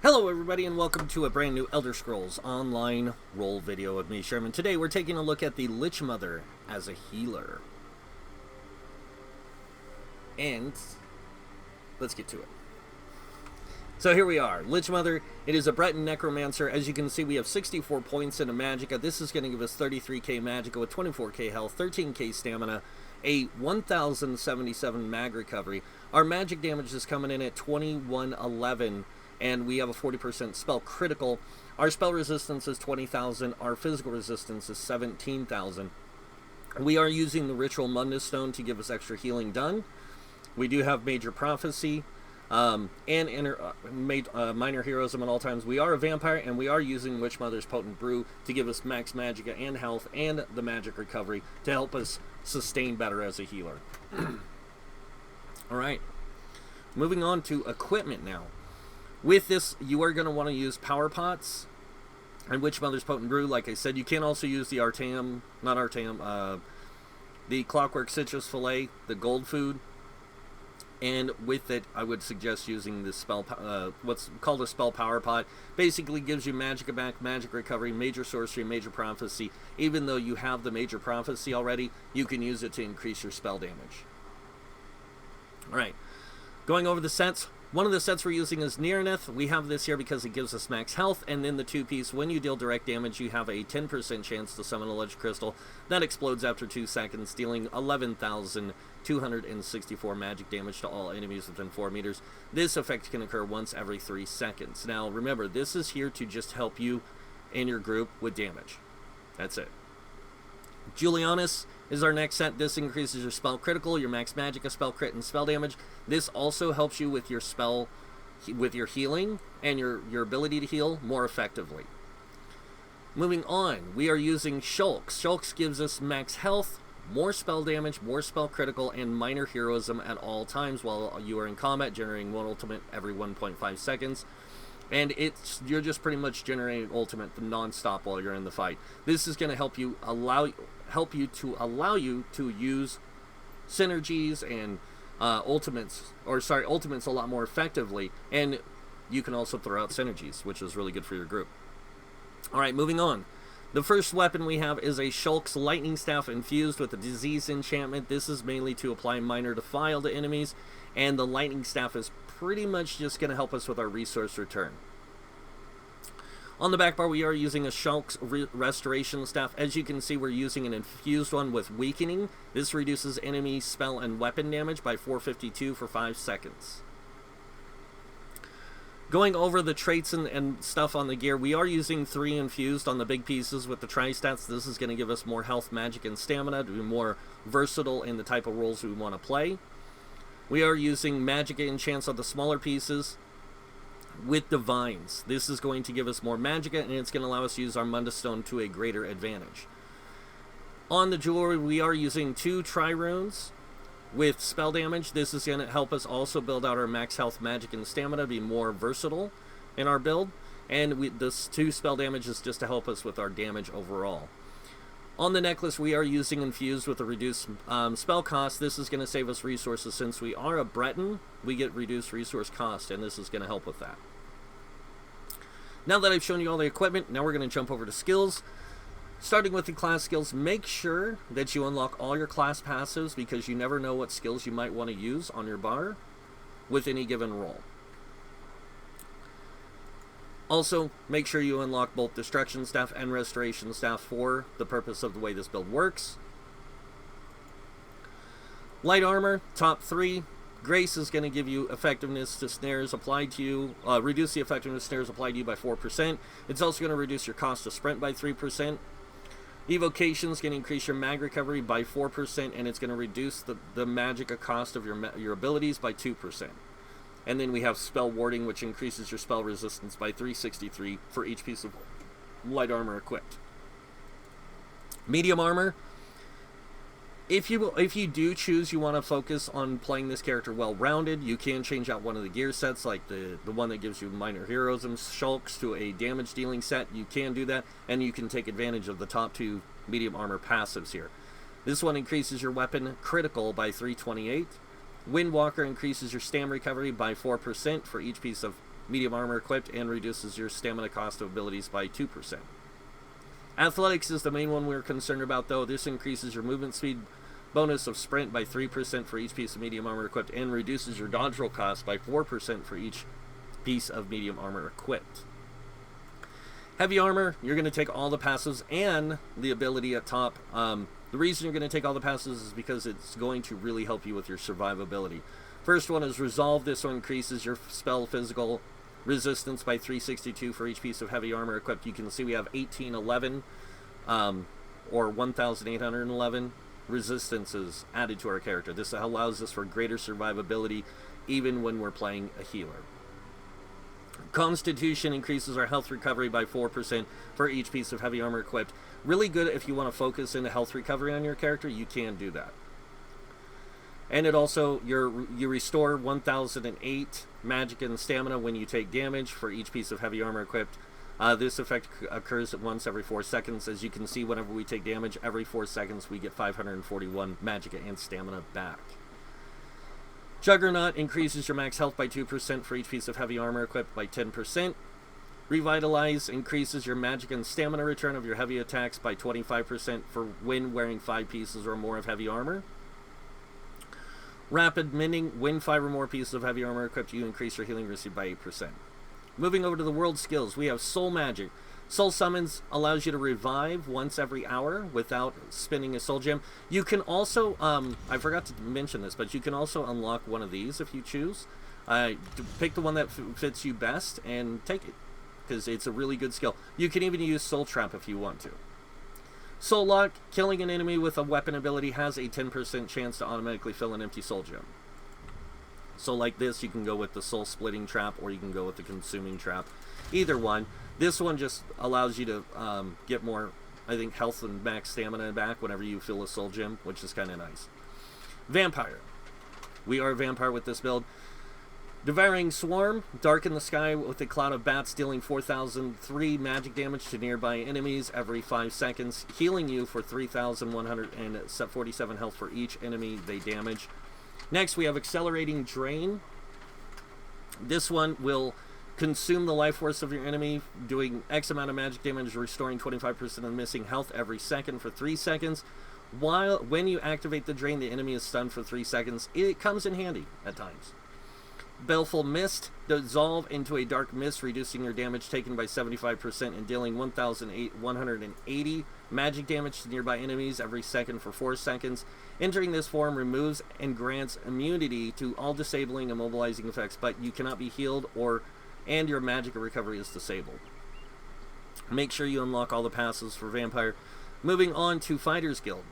Hello everybody and welcome to a brand new Elder Scrolls Online roll video with me, Sherman. Today we're taking a look at the Lich Mother as a healer. And let's get to it. So here we are, Lich Mother. It is a Breton Necromancer. As you can see, we have 64 points in a Magicka. This is going to give us 33k Magicka with 24k health, 13k stamina, a 1077 mag recovery. Our magic damage is coming in at 2111. And we have a 40% spell critical. Our spell resistance is 20,000. Our physical resistance is 17,000. We are using the Ritual Mundus Stone to give us extra healing done. We do have Major Prophecy and Minor Heroism at all times. We are a vampire, and we are using Witch Mother's Potent Brew to give us max Magicka and health and the magic recovery to help us sustain better as a healer. Alright, moving on to equipment now. With this, you are going to want to use Power Pots and Witch Mother's Potent Brew. Like I said, you can also use the the Clockwork Citrus Fillet, the Gold Food. And with it, I would suggest using the spell, what's called a Spell Power Pot. Basically gives you Magicka back, Magic Recovery, Major Sorcery, Major Prophecy. Even though you have the Major Prophecy already, you can use it to increase your spell damage. Alright, going over the sets. One of the sets we're using is Nearneth. We have this here because it gives us max health, and then the two-piece, when you deal direct damage, you have a 10% chance to summon a Lich Crystal that explodes after 2 seconds, dealing 11,264 magic damage to all enemies within 4 meters. This effect can occur once every 3 seconds. Now, remember, this is here to just help you and your group with damage. That's it. Julianus is our next set. This increases your spell critical, your max Magicka, spell crit, and spell damage. This also helps you with your spell, with your healing, and your ability to heal more effectively. Moving on, we are using Shulks. Shulks gives us max health, more spell damage, more spell critical, and minor heroism at all times while you are in combat, generating one ultimate every 1.5 seconds. And you're just pretty much generating ultimate non-stop while you're in the fight. This is going to help you allow you to use synergies and ultimates a lot more effectively, and you can also throw out synergies, which is really good for your group. Alright, moving on. The first weapon we have is a Shulk's Lightning Staff infused with a Disease enchantment. This is mainly to apply Minor Defile to enemies, and the Lightning Staff is pretty much just going to help us with our resource return. On the back bar, we are using a Shulk's Restoration Staff. As you can see, we're using an infused one with Weakening. This reduces enemy spell and weapon damage by 452 for 5 seconds. Going over the traits and stuff on the gear, we are using 3 infused on the big pieces with the Tri-Stats. This is going to give us more health, magic, and stamina to be more versatile in the type of roles we want to play. We are using Magicka enchants on the smaller pieces with Divines. This is going to give us more Magicka, and it's going to allow us to use our Mundus Stone to a greater advantage. On the jewelry, we are using 2 Trirunes with spell damage. This is going to help us also build out our max health, magic, and stamina to be more versatile in our build. And this 2 spell damage is just to help us with our damage overall. On the necklace, we are using infused with a reduced spell cost. This is going to save us resources. Since we are a Breton, we get reduced resource cost, and this is going to help with that. Now that I've shown you all the equipment, now we're going to jump over to skills. Starting with the class skills, make sure that you unlock all your class passives, because you never know what skills you might want to use on your bar with any given role. Also, make sure you unlock both Destruction Staff and Restoration Staff for the purpose of the way this build works. Light Armor, top 3. Grace is going to give you effectiveness to snares applied to you, reduce the effectiveness of snares applied to you by 4%. It's also going to reduce your cost to sprint by 3%. Evocation is going to increase your mag recovery by 4%, and it's going to reduce the Magicka cost of your abilities by 2%. And then we have Spell Warding, which increases your spell resistance by 363 for each piece of light armor equipped. Medium armor. If you do choose you want to focus on playing this character well-rounded, you can change out one of the gear sets, like the one that gives you Minor Heroism Shulks to a damage-dealing set. You can do that, and you can take advantage of the top 2 medium armor passives here. This one increases your weapon critical by 328. Windwalker increases your stam recovery by 4% for each piece of medium armor equipped and reduces your stamina cost of abilities by 2%. Athletics is the main one we're concerned about, though. This increases your movement speed bonus of sprint by 3% for each piece of medium armor equipped and reduces your dodge roll cost by 4% for each piece of medium armor equipped. Heavy armor, you're going to take all the passives and the ability at top. The reason you're going to take all the passives is because it's going to really help you with your survivability. First one is Resolve. This one increases your spell physical resistance by 362 for each piece of heavy armor equipped. You can see we have 1811 or 1811 resistances added to our character. This allows us for greater survivability even when we're playing a healer. Constitution increases our health recovery by 4% for each piece of heavy armor equipped. Really good if you want to focus into health recovery on your character, you can do that. And it also, you restore 1008 magic and stamina when you take damage for each piece of heavy armor equipped. This effect occurs once every 4 seconds. As you can see, whenever we take damage, every 4 seconds we get 541 magic and stamina back. Juggernaut increases your max health by 2% for each piece of heavy armor equipped by 10%. Revitalize increases your magic and stamina return of your heavy attacks by 25% for when wearing 5 pieces or more of heavy armor. Rapid Mending, when 5 or more pieces of heavy armor equipped, you increase your healing received by 8%. Moving over to the world skills, we have Soul Magic. Soul Summons allows you to revive once every hour without spending a soul gem. You can also, I forgot to mention this, but you can also unlock one of these if you choose. Pick the one that fits you best and take it, because it's a really good skill. You can even use Soul Trap if you want to. Soul Lock, killing an enemy with a weapon ability has a 10% chance to automatically fill an empty soul gem. So like this, you can go with the Soul Splitting Trap, or you can go with the Consuming Trap. Either one. This one just allows you to get more, I think, health and max stamina back whenever you fill a soul gem, which is kind of nice. Vampire. We are a vampire with this build. Devouring Swarm. Darken the sky with a cloud of bats, dealing 4,003 magic damage to nearby enemies every 5 seconds, healing you for 3,147 health for each enemy they damage. Next, we have Accelerating Drain. This one will consume the life force of your enemy, doing X amount of magic damage, restoring 25% of the missing health every second for 3 seconds. When you activate the drain, the enemy is stunned for 3 seconds. It comes in handy at times. Baleful Mist. Dissolve into a dark mist, reducing your damage taken by 75% and dealing 1,180 magic damage to nearby enemies every second for 4 seconds. Entering this form removes and grants immunity to all disabling and immobilizing effects, but you cannot be healed and your magic recovery is disabled. Make sure you unlock all the passives for Vampire. Moving on to Fighters Guild.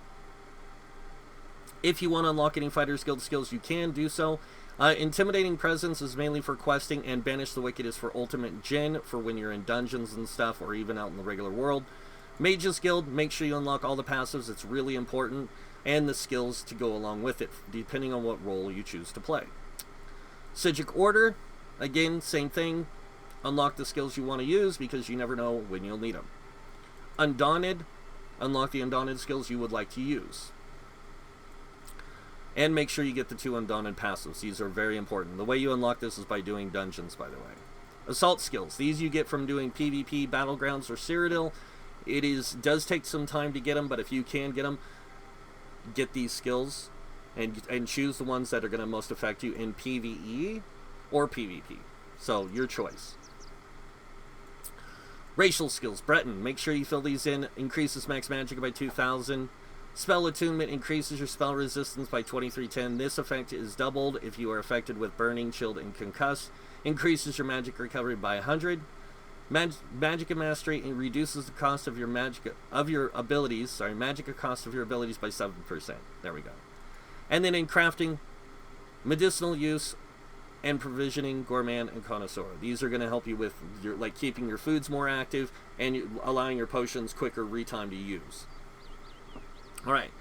If you want to unlock any Fighters Guild skills, you can do so. Intimidating Presence is mainly for questing, and Banish the Wicked is for Ultimate Gen, for when you're in dungeons and stuff, or even out in the regular world. Mages Guild, make sure you unlock all the passives, it's really important, and the skills to go along with it, depending on what role you choose to play. Psijic Order. Again, same thing. Unlock the skills you want to use because you never know when you'll need them. Undaunted. Unlock the Undaunted skills you would like to use. And make sure you get the 2 Undaunted passives. These are very important. The way you unlock this is by doing dungeons, by the way. Assault skills. These you get from doing PvP, Battlegrounds, or Cyrodiil. It does take some time to get them, but if you can get them, get these skills and choose the ones that are going to most affect you in PvE or PvP. So, your choice. Racial skills. Breton. Make sure you fill these in. Increases max magic by 2,000. Spell Attunement increases your spell resistance by 2310. This effect is doubled if you are affected with Burning, Chilled, and Concussed. Increases your magic recovery by 100. Magic and Mastery reduces the cost of your magic abilities by 7%. There we go. And then in crafting, medicinal use and provisioning, gourmand, and connoisseur. These are going to help you with keeping your foods more active and allowing your potions quicker retime to use. Alright,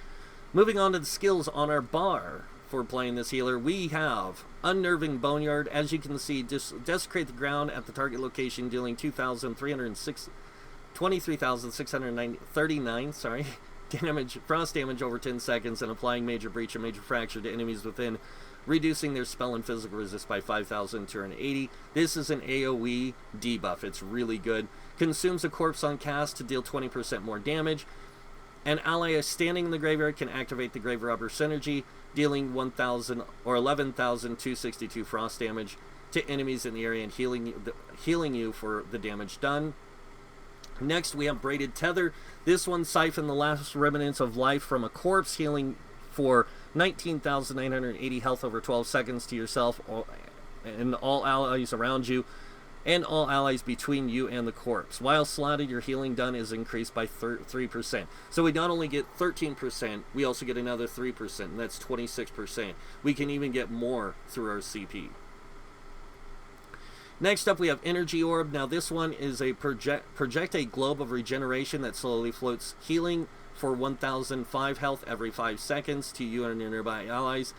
moving on to the skills on our bar for playing this healer. We have Unnerving Boneyard. As you can see, desecrate the ground at the target location, dealing 23,639 damage, frost damage over 10 seconds, and applying major breach and major fracture to enemies within reducing their spell and physical resist by 5,280. This is an AoE debuff. It's really good. Consumes a corpse on cast to deal 20% more damage. An ally standing in the graveyard can activate the Grave Robber synergy, dealing 1,000 or 11,262 frost damage to enemies in the area and healing you for the damage done. Next, we have Braided Tether. This one siphon the last remnants of life from a corpse, healing for 19,980 health over 12 seconds to yourself and all allies around you, and all allies between you and the corpse. While slotted, your healing done is increased by 3%. So we not only get 13%, we also get another 3%, and that's 26%. We can even get more through our CP. Next up, we have Energy Orb. Now this one is a project a globe of regeneration that slowly floats healing for 1,005 health every 5 seconds to you and your nearby allies.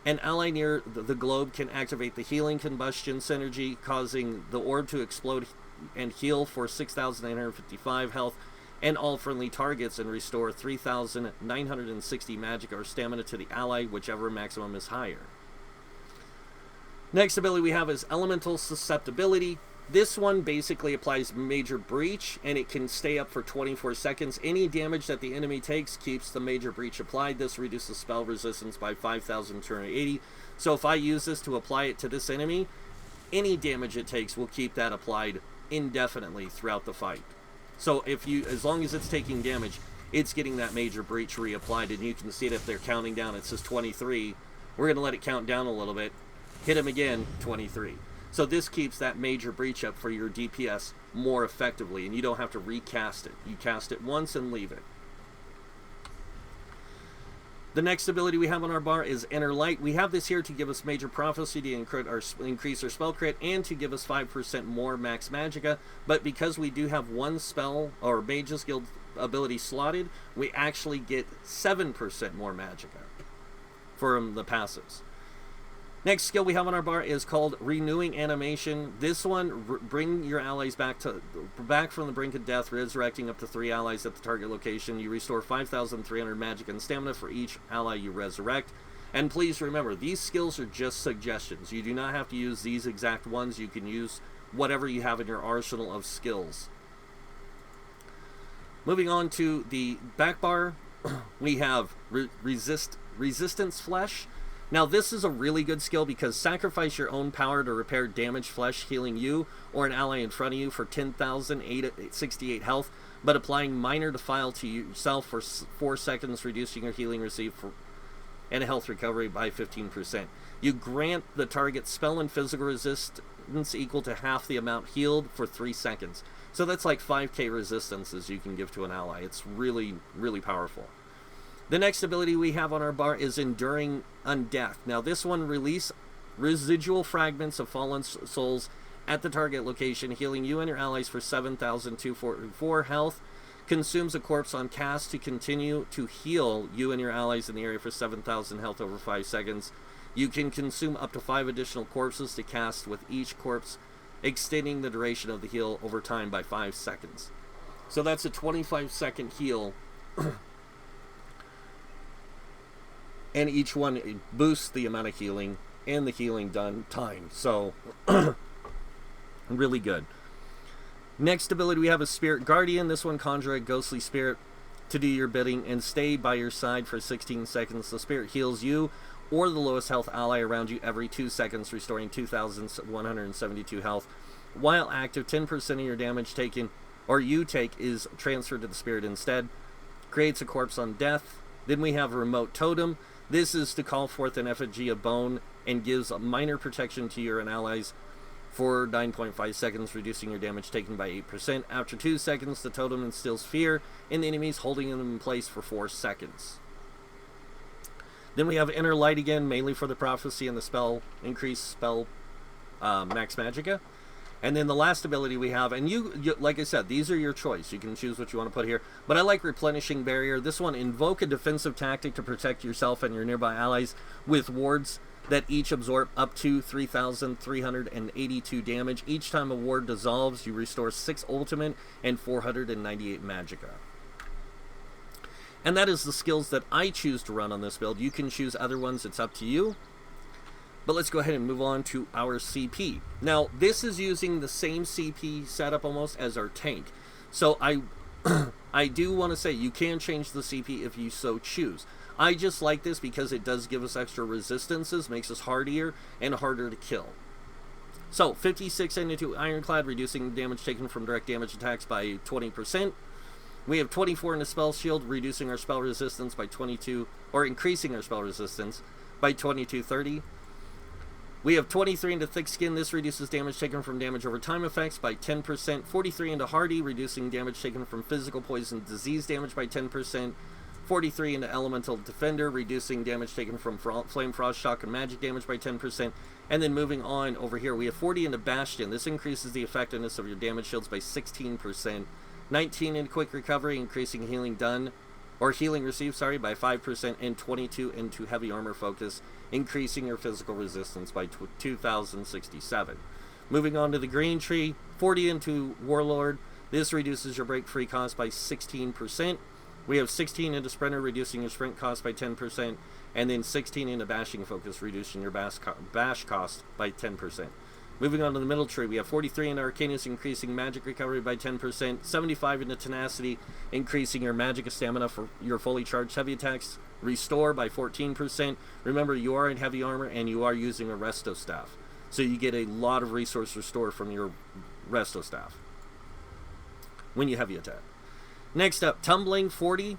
An ally near the globe can activate the healing combustion synergy, causing the orb to explode and heal for 6,955 health and all friendly targets, and restore 3,960 magic or stamina to the ally, whichever maximum is higher. Next ability we have is Elemental Susceptibility. This one basically applies Major Breach, and it can stay up for 24 seconds. Any damage that the enemy takes keeps the Major Breach applied. This reduces spell resistance by 5,280. So if I use this to apply it to this enemy, any damage it takes will keep that applied indefinitely throughout the fight. So as long as it's taking damage, it's getting that Major Breach reapplied, and you can see it if they're counting down. It says 23. We're going to let it count down a little bit. Hit him again, 23. So this keeps that Major Breach up for your DPS more effectively, and you don't have to recast it. You cast it once and leave it. The next ability we have on our bar is Inner Light. We have this here to give us Major Prophecy, to increase our spell crit, and to give us 5% more max magicka. But because we do have one spell or Mage's Guild ability slotted, we actually get 7% more magicka from the passives. Next skill we have on our bar is called Renewing Animation. This one, bring your allies back from the brink of death, resurrecting up to 3 allies at the target location. You restore 5,300 magic and stamina for each ally you resurrect. And please remember, these skills are just suggestions. You do not have to use these exact ones. You can use whatever you have in your arsenal of skills. Moving on to the back bar, we have Resistance Flesh. Now this is a really good skill because sacrifice your own power to repair damaged flesh, healing you or an ally in front of you for 10,868 health, but applying Minor Defile to yourself for 4 seconds, reducing your healing received and health recovery by 15%. You grant the target spell and physical resistance equal to half the amount healed for 3 seconds. So that's like 5k resistances you can give to an ally. It's really, really powerful. The next ability we have on our bar is Enduring Undeath. Now this one release residual fragments of fallen souls at the target location, healing you and your allies for 7,244 health. Consumes a corpse on cast to continue to heal you and your allies in the area for 7,000 health over 5 seconds. You can consume up to 5 additional corpses to cast with each corpse, extending the duration of the heal over time by 5 seconds. So that's a 25-second heal. And each one boosts the amount of healing and the healing done time. So, really good. Next ability we have is Spirit Guardian. This one conjure a ghostly spirit to do your bidding and stay by your side for 16 seconds. The spirit heals you or the lowest health ally around you every 2 seconds, restoring 2,172 health. While active, 10% of your damage taken or you take is transferred to the spirit instead. Creates a corpse on death. Then we have Remote Totem. This is to call forth an effigy of bone and gives a minor protection to your allies for 9.5 seconds, reducing your damage taken by 8%. After 2 seconds, the totem instills fear in the enemies, holding them in place for 4 seconds. Then we have Inner Light again, mainly for the prophecy and the spell, increased spell max magicka. And then the last ability we have, and you, like I said, these are your choice. You can choose what you want to put here. But I like Replenishing Barrier. This one, invoke a defensive tactic to protect yourself and your nearby allies with wards that each absorb up to 3,382 damage. Each time a ward dissolves, you restore 6 ultimate and 498 magicka. And that is the skills that I choose to run on this build. You can choose other ones. It's up to you. But let's go ahead and move on to our CP. Now, this is using the same CP setup almost as our tank. So I do want to say you can change the CP if you so choose. I just like this because it does give us extra resistances, makes us hardier and harder to kill. So, 56 into Ironclad, reducing damage taken from direct damage attacks by 20%. We have 24 into Spell Shield, reducing our spell resistance by 22, or increasing our spell resistance by 22-30. We have 23 into Thick Skin. This reduces damage taken from damage over time effects by 10%. 43 into Hardy, reducing damage taken from physical poison disease damage by 10%. 43 into Elemental Defender, reducing damage taken from Flame, Frost, Shock, and Magic damage by 10%. And then moving on over here, we have 40 into Bastion. This increases the effectiveness of your damage shields by 16%. 19 into Quick Recovery, increasing healing done, or healing received, sorry, by 5%. And 22 into Heavy Armor Focus, increasing your physical resistance by 2,067. Moving on to the green tree, 40 into Warlord. This reduces your break free cost by 16%. We have 16 into Sprinter, reducing your sprint cost by 10%, and then 16 into Bashing Focus, reducing your bash cost by 10%. Moving on to the middle tree, we have 43 into Arcanus, increasing magic recovery by 10%, 75 into Tenacity, increasing your magic stamina for your fully charged heavy attacks, restore by 14%. Remember, you are in heavy armor, and you are using a Resto Staff, so you get a lot of resource restore from your Resto Staff when you heavy attack. Next up, Tumbling, 40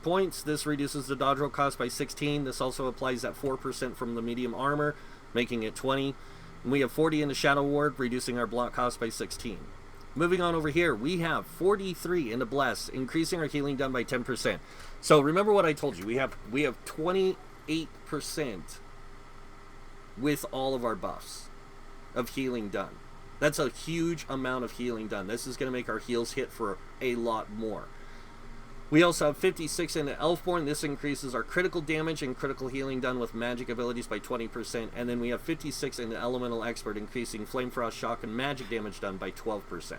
points. This reduces the dodge roll cost by 16. This also applies at 4% from the medium armor, making it 20. And we have 40 into Shadow Ward, reducing our block cost by 16. Moving on over here, we have 43 into Bless, increasing our healing done by 10%. So remember what I told you. We have 28% with all of our buffs of healing done. That's a huge amount of healing done. This is going to make our heals hit for a lot more. We also have 56 into Elfborn. This increases our critical damage and critical healing done with magic abilities by 20%. And then we have 56 into Elemental Expert, increasing Flame, Frost, Shock, and magic damage done by 12%.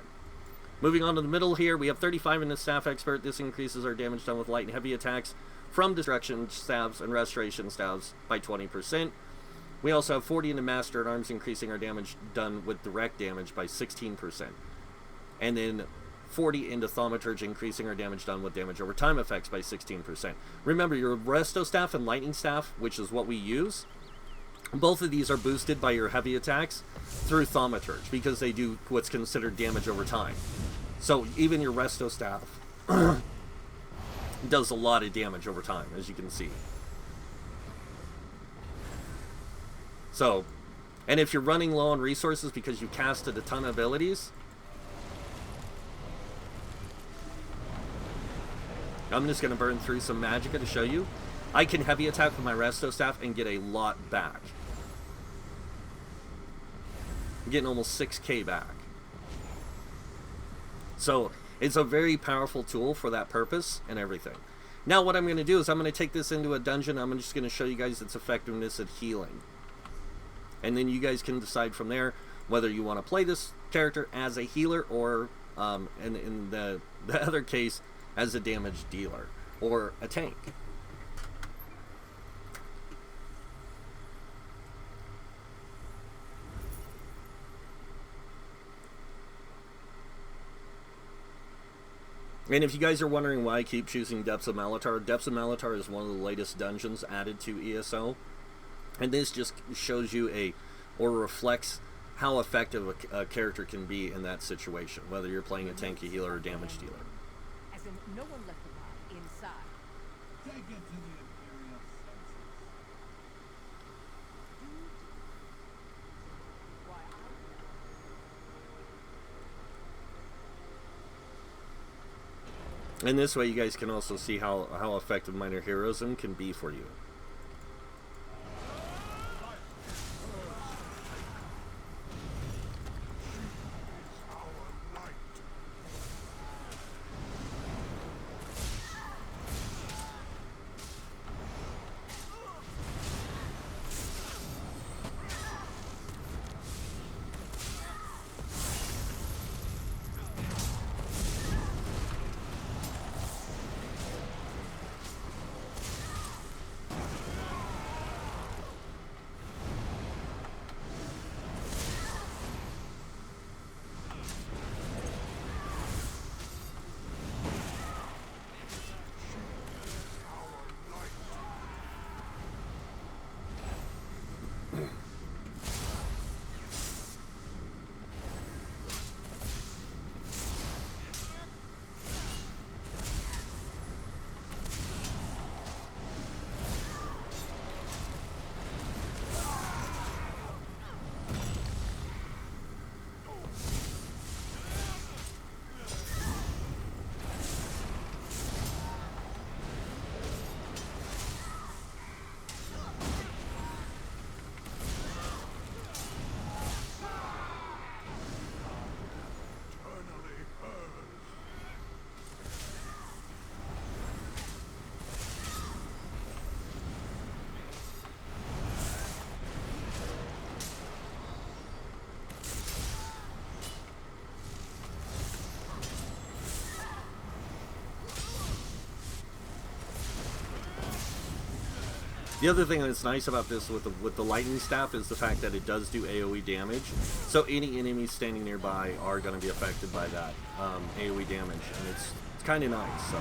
Moving on to the middle here, we have 35 into Staff Expert. This increases our damage done with light and heavy attacks from Destruction Staves and Restoration Staves by 20%. We also have 40 into Master at Arms, increasing our damage done with direct damage by 16%. And then 40 into Thaumaturge, increasing our damage done with damage over time effects by 16%. Remember, your Resto Staff and Lightning Staff, which is what we use, both of these are boosted by your heavy attacks through Thaumaturge, because they do what's considered damage over time. So even your Resto Staff does a lot of damage over time, as you can see. So, and if you're running low on resources because you casted a ton of abilities, I'm just going to burn through some Magicka to show you. I can heavy attack with my Resto Staff and get a lot back. I'm getting almost 6k back. So, it's a very powerful tool for that purpose and everything. Now what I'm going to do is I'm going to take this into a dungeon. I'm just going to show you guys its effectiveness at healing. And then you guys can decide from there whether you want to play this character as a healer or, in the other case, as a damage dealer or a tank. And if you guys are wondering why I keep choosing Depths of Malatar, Depths of Malatar is one of the latest dungeons added to ESO. And this just shows you or reflects how effective a character can be in that situation, whether you're playing a tank, a healer, or damage dealer. As in, no one left alive inside. Take it to the Imperial census. And this way you guys can also see how effective minor heroism can be for you. The other thing that's nice about this with the lightning staff is the fact that it does do AoE damage. So any enemies standing nearby are going to be affected by that AoE damage, and it's kind of nice. So.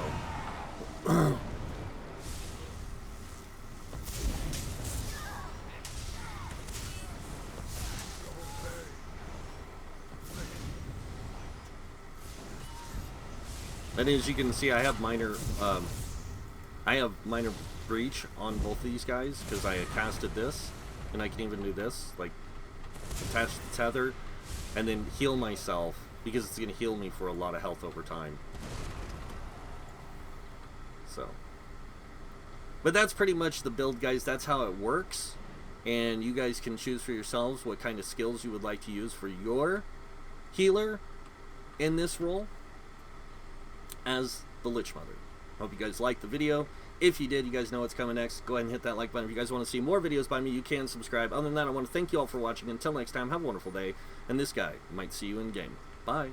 And as you can see, I have minor breach on both of these guys because I casted this, and I can even do this, like attach the tether, and then heal myself because it's going to heal me for a lot of health over time. So, but that's pretty much the build, guys. That's how it works, and you guys can choose for yourselves what kind of skills you would like to use for your healer in this role as the Lich Mother. Hope you guys liked the video. If you did, you guys know what's coming next. Go ahead and hit that like button. If you guys want to see more videos by me, you can subscribe. Other than that, I want to thank you all for watching. Until next time, have a wonderful day. And this guy might see you in game. Bye.